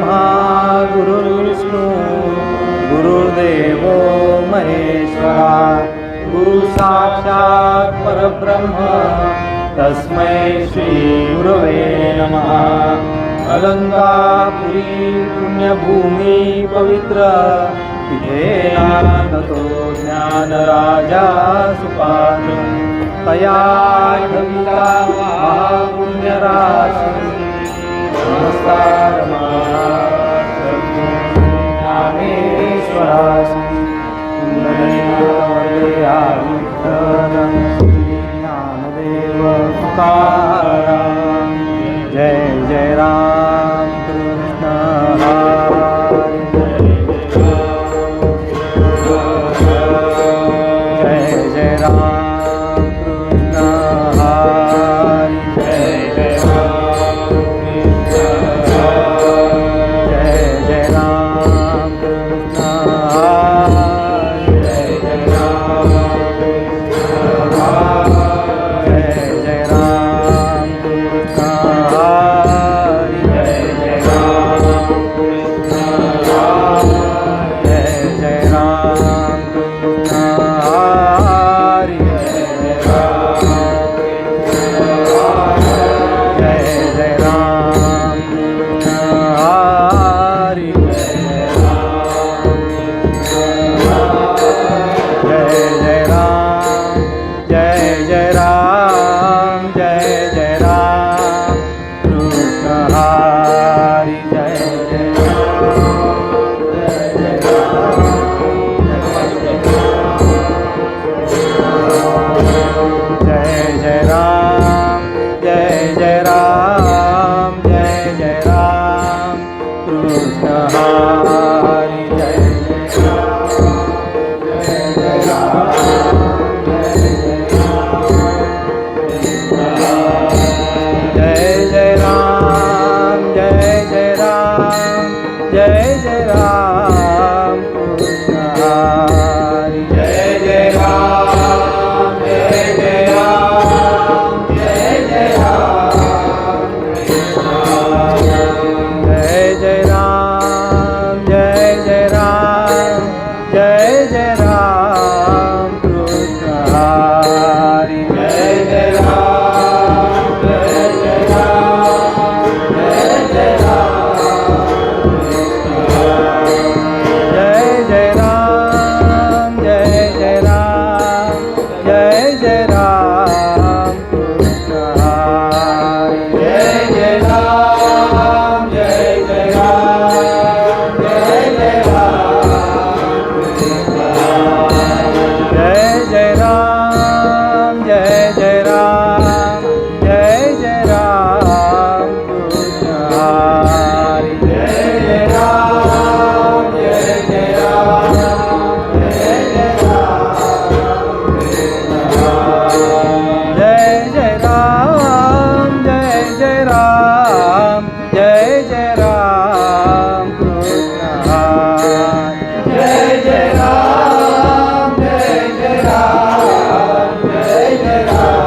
ब्रह्मा गुरुर्विष्णू गुरुर्देवो महेश्वरा गुरु साक्षात् परब्रह्म तस्मै श्री गुरवे नमः। अलंकापुरी पुण्यभूमी पवित्र तिथे नांदतो ज्ञानराजा सुपात्र तया ढविला महापुण्यराशी नमस्कार ज्ञानेश्वरासी ज्ञानदेव तुकाराम जय जय राम कृष्ण हरी जय जय राम कृष्ण हरी जय जय राम जय जय राम कृष्ण हरी जय जय राम जय जय राम कृष्ण हरी जय जय राम जय जय राम कृष्ण हरी जय जय राम कृष्ण हरी जय जय राम जय जय राम जय जय राम कृष्ण हरी जय जय जय जय राम जय जय राम जय जय राम कृष्ण हरी जय जय राम जय जय राम जय जय राम जय जय राम कृष्ण हरी जय जय राम जय जय राम जय जय राम जय जय राम जय जय राम जय जय राम कृष्ण हरी जय जय राम जय जय राम जय जय राम जय जय राम जय जय राम जय जय राम कृष्ण हरी जय जय राम जय जय राम जय जय राम जय जय राम जय जय राम जय जय राम कृष्ण हरी जय जय राम जय जय राम जय जय राम जय जय राम जय जय राम जय जय राम कृष्ण हरी जय जय राम जय जय राम जय जय राम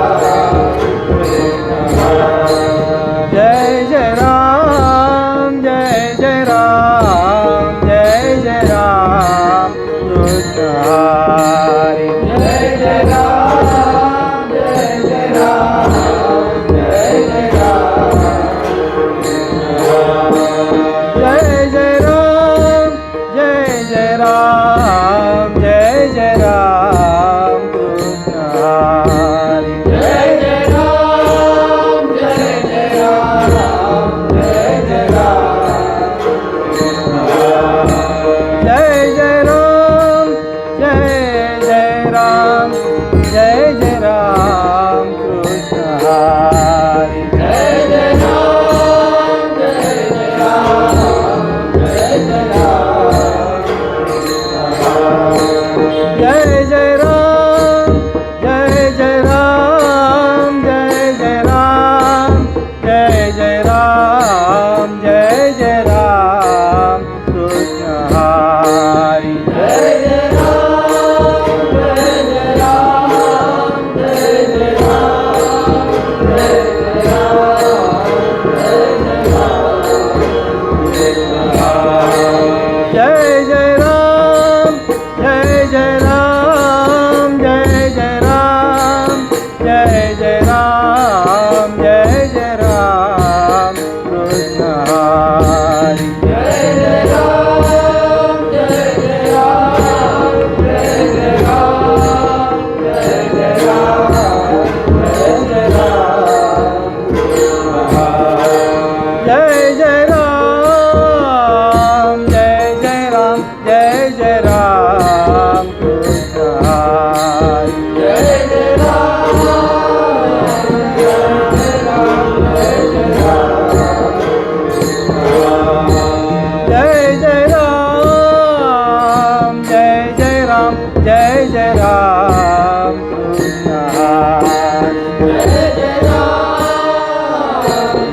जय जय राम जय जय राम जय जय राम कृष्ण हरी जय जय राम जय जय राम जय जय राम जय जय राम जय जय राम कृष्ण हरी जय जय राम जय जय राम जय जय राम जय जय राम जय जय राम जय जय राम कृष्ण हरी जय जय राम जय जय राम जय जय राम जय जय राम जय जय राम जय जय राम जय जय राम जय जय राम कृष्ण हरी जय जय राम जय जय राम जय जय राम जय जय राम जय जय राम जय जय राम कृष्ण हरी जय जय राम जय राम जय जय राम जय जय राम जय जय राम जय जय राम कृष्ण हरी जय जय राम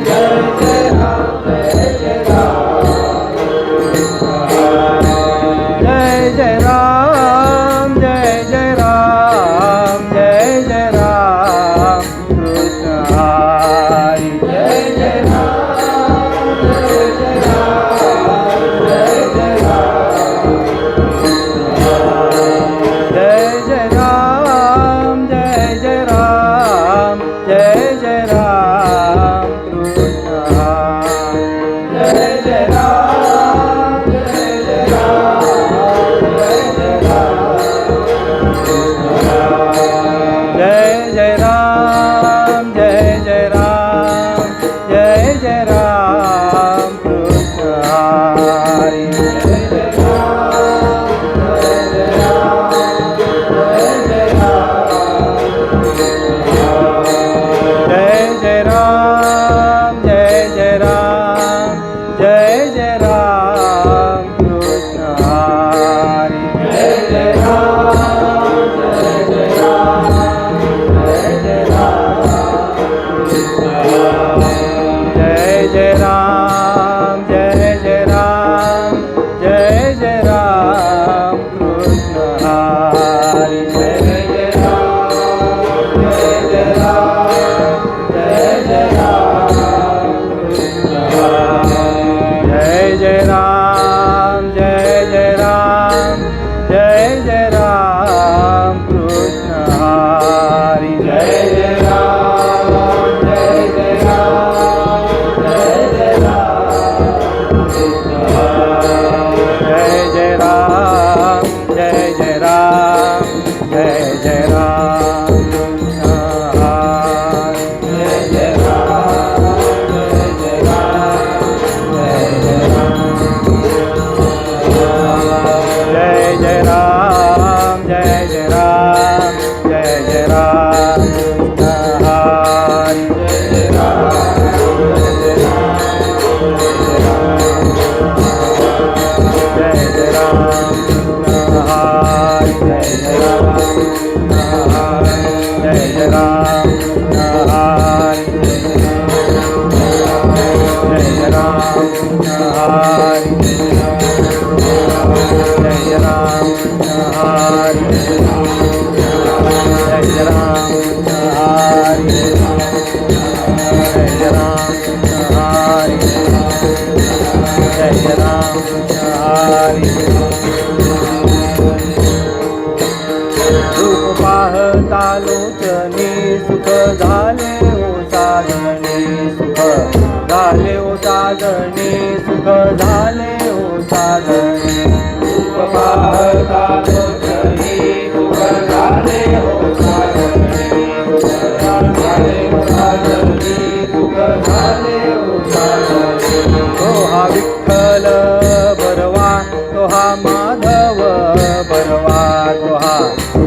जय जय राम जय जय राम जय जय राम जय जय राम जय जय राम कृष्ण हरी जय जय राम जय जय राम जय जय राम जय जय राम जय जय राम जय जय राम कृष्ण हरी जय जय राम जय जय राम जय जय राम जय जय राम जय जय राम जय जय राम कृष्ण हरी जय जय राम जय जय राम जय जय राम जय जय राम जय जय राम जय जय राम कृष्ण हरी जय जय राम जय जय राम जय जय राम जय जय राम जय जय राम जय जय राम कृष्ण हरी जय जय राम जय जय राम जय जय राम कृष्ण हरी जय जय राम जय जय राम जय जय राम कृष्ण हरी जय जय राम जय जय राम जय जय राम कृष्ण हरी जय जय राम जय जय राम जय जय राम कृष्ण हरी जय जय राम जय जय राम जय जय राम जय जय राम जय जय राम जय जय राम कृष्ण हरी जय जय राम जय जय राम कृष्ण हरी जय जय राम जय जय राम कृष्ण हरी जय जय राम कृष्ण हरी जय जय राम कृष्ण हरी जय जय राम कृष्ण हरी जय जय राम कृष्ण हरी जय जय राम कृष्ण हरी रूप पाहता लोचनी सुख झाले ओ साधनी सुख झाले ओ साधनी सुख झाले ओ साधनी रूप पाहता लोचनी सुख झाले ओ साधनी सुख झाले ओ साधनी सुख झाले ओ साधनी तो हा विठ्ठल बरवा तो हा माधव बरवा तो हा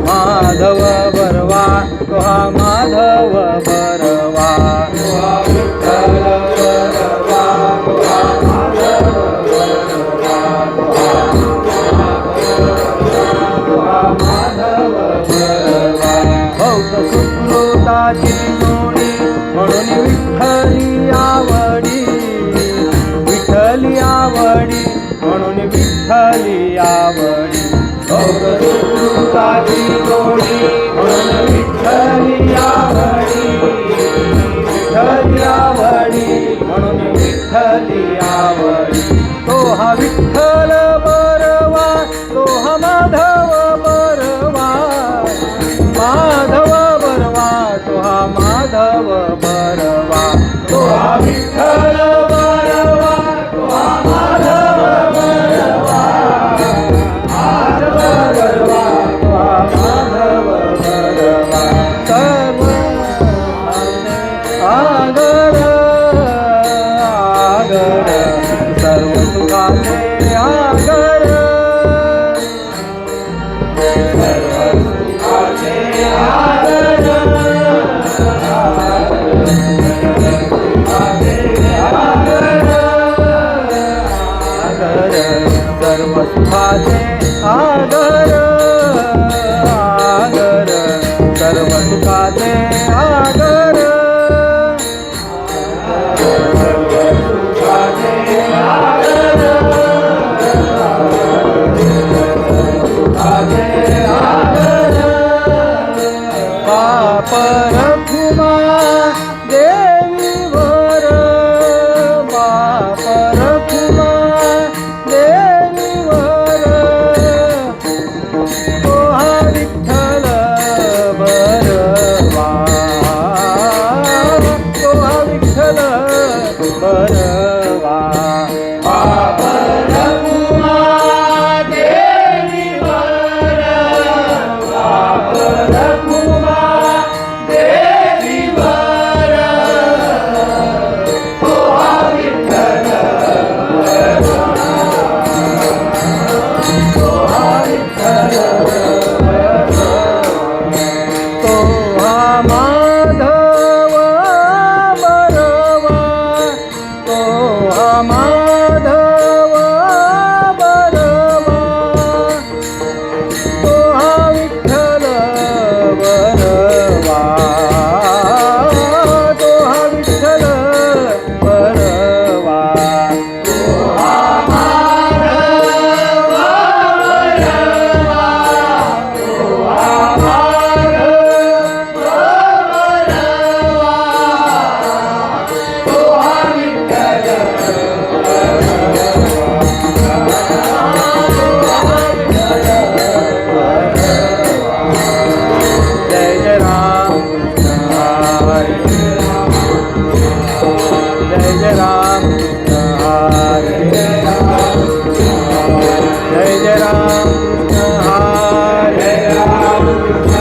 माधव बरवा तो हा माधव बरवा तो हा विठ्ठल बरवा तो हा माधव बरवा तो हा माधव बरवा भक्त सुकृताची जोडी म्हणून विठ्ठली आवडी विठ्ठली आवडी म्हणून विठ्ठली आवडी भक्त सुकृताची जोडी म्हणून विठ्ठली आवडी विठ्ठली आवडी म्हणून विठ्ठली आवडी तो हा विठ्ठल बरवा तो हा माधव बरवा माधव बरवा तो हा माधव बरवा तो हा विठ्ठल बरवा तो हा माधव बरवा माधव बरवा तो हा माधव बरवा सर्व आगर आगर सर्व सुखाचे आगर जय राम कृष्ण हरे राम कृष्ण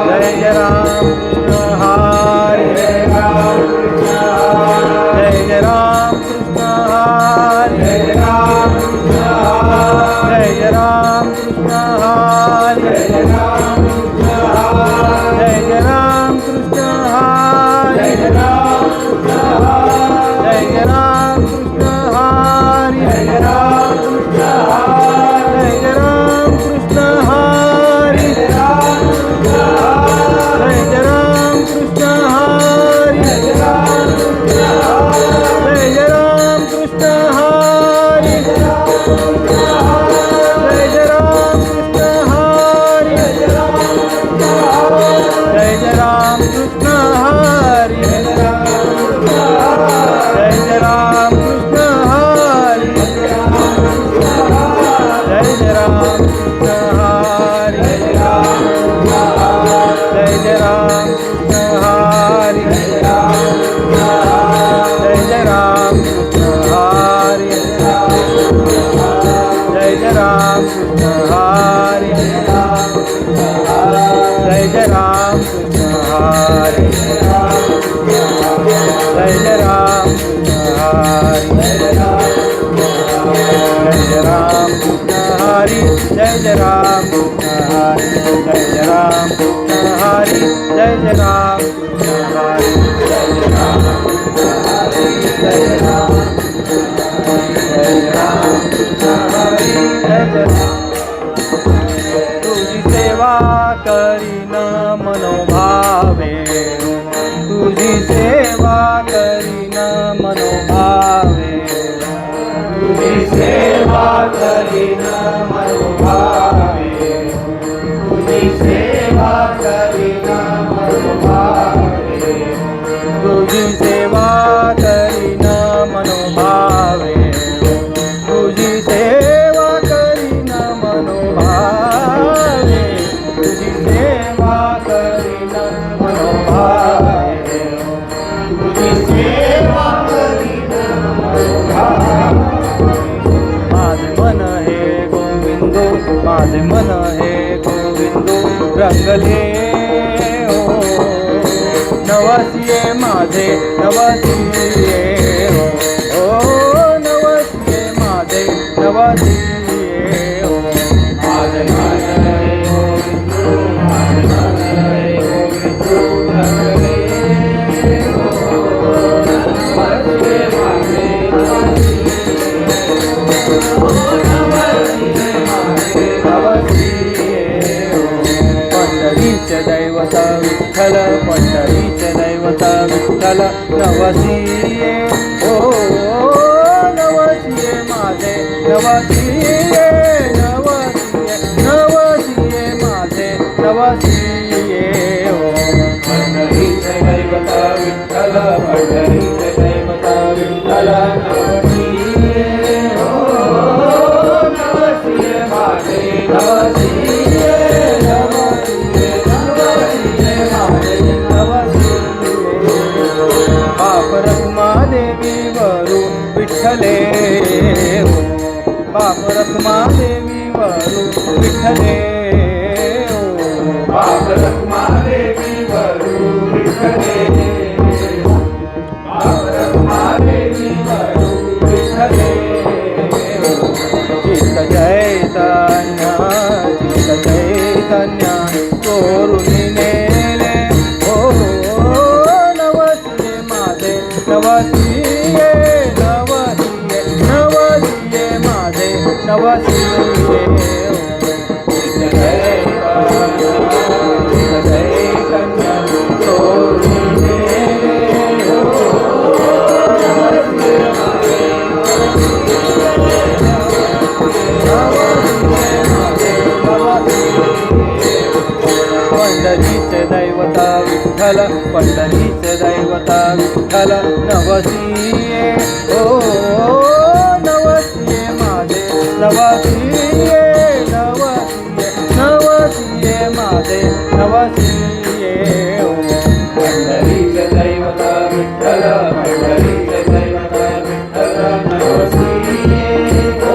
जय जय राम कृष्ण हरे राम कृष्ण जय जय राम कृष्ण हरे राम कृष्ण जय जय राम कृष्ण हरे राम कृष्ण जय जय राम कृष्ण हरे राम कृष्ण जय जय राम कृष्ण हरे राम कृष्ण जय जय राम कृष्ण हरे राम कृष्ण जय जय राम कृष्ण हरे राम कृष्ण जय जय राम कृष्ण हरे राम कृष्ण जय जय राम कृष्ण हरे राम कृष्ण जय जय राम कृष्ण हरे राम जय जय राम कृष्ण हरे जय जय राम कृष्ण हरे जय जय राम कृष्ण हरे जय जय राम कृष्ण हरे जय जय राम कृष्ण हरे जय जय राम कृष्ण हरे जय जय राम कृष्ण हरे जय जय राम कृष्ण हरे जय जय राम कृष्ण हरे जय जय राम कृष्ण हरे जय जय राम कृष्ण हरे जय जय राम कृष्ण हरे जय जय राम जय जय राम कृष्ण हरे जय जय तुझी सेवा करीन मनोभावे तुझी सेवा करीन मनोभावे तुझी सेवा करीन मनोभावे तुझी सेवा करीन मनोभावे तुझी सेवा करीन मनोभावे तुझी सेवा करीन मनोभावे तुझी सेवा करीन मनोभावे तुझी सेवा करीन माझे मन हे गोविंदो माझे मन हे गोविंदो रंगले हो नवसिये माझे नवसिये हो नवसिये माझे नवसिये हो माझे मन हे गोविंदो माझे मन हे गोविंदो रंगले हो नवसिये माझे पंढरीचे दैवत विठ्ठल पंढरीचे दैवत विठ्ठल नवसिये ओ नवसिये माझे नवसिये नवसिये नवसिये माझे नवसिये ओ पंढरीचे दैवत विठ्ठल पंढरीचे दैवत विठ्ठल नवसिये ओ नवसिये माझे नवसिये नवसिये नवसिये माझे नवसिये बाप रखुमादेवी वरू विठ्ठले हो बाप रखुमादेवी वरू विठ्ठले हो बाप रखुमादेवी वरू विठ्ठले बाप रखुमादेवी वरू विठ्ठले चित्त चैतन्य चोरुनी नेले हो नवसिये माझे नवसिये नवसिये नवसिये माझे नवसिये चित्त चैतन्य चोरुनी नेले हो नवसिये माझे पंढरीचे दैवत विठ्ठल पंढरीचे दैवत विठ्ठल नवसिये ओ नवसिये माझे नवसिये नवसिये नवसिये माझे नवसिये ओ पंढरीचे दैवत विठ्ठल पंढरीचे दैवत विठ्ठल नवसिये ओ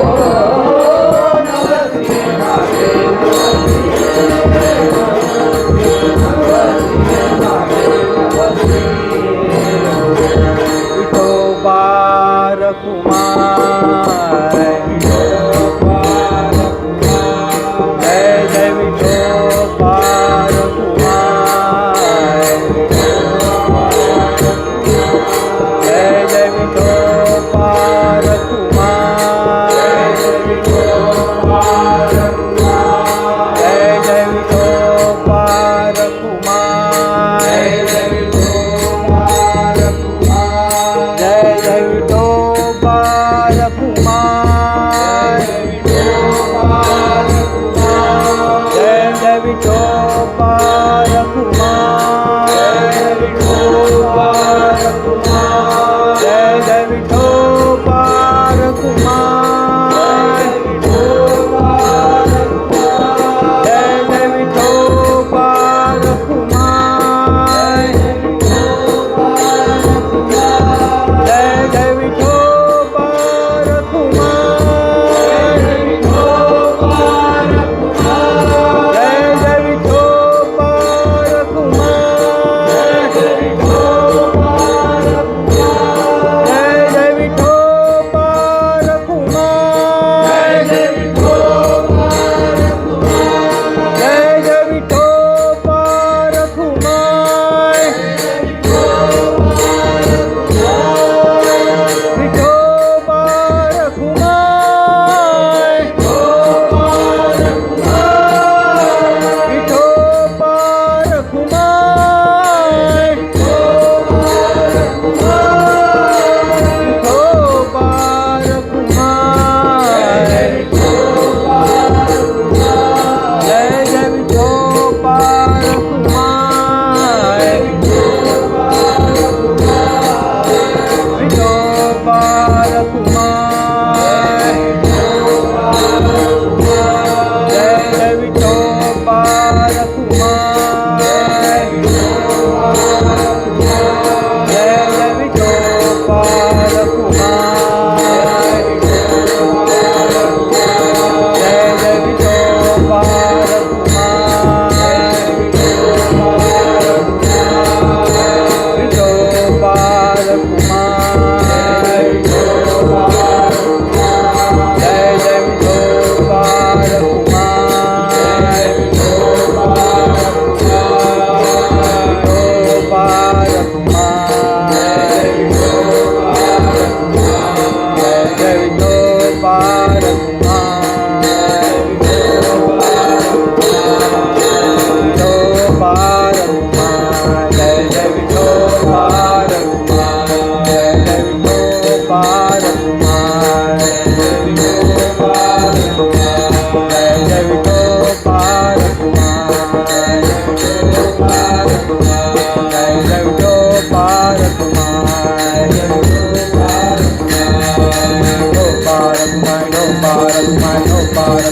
Nobody,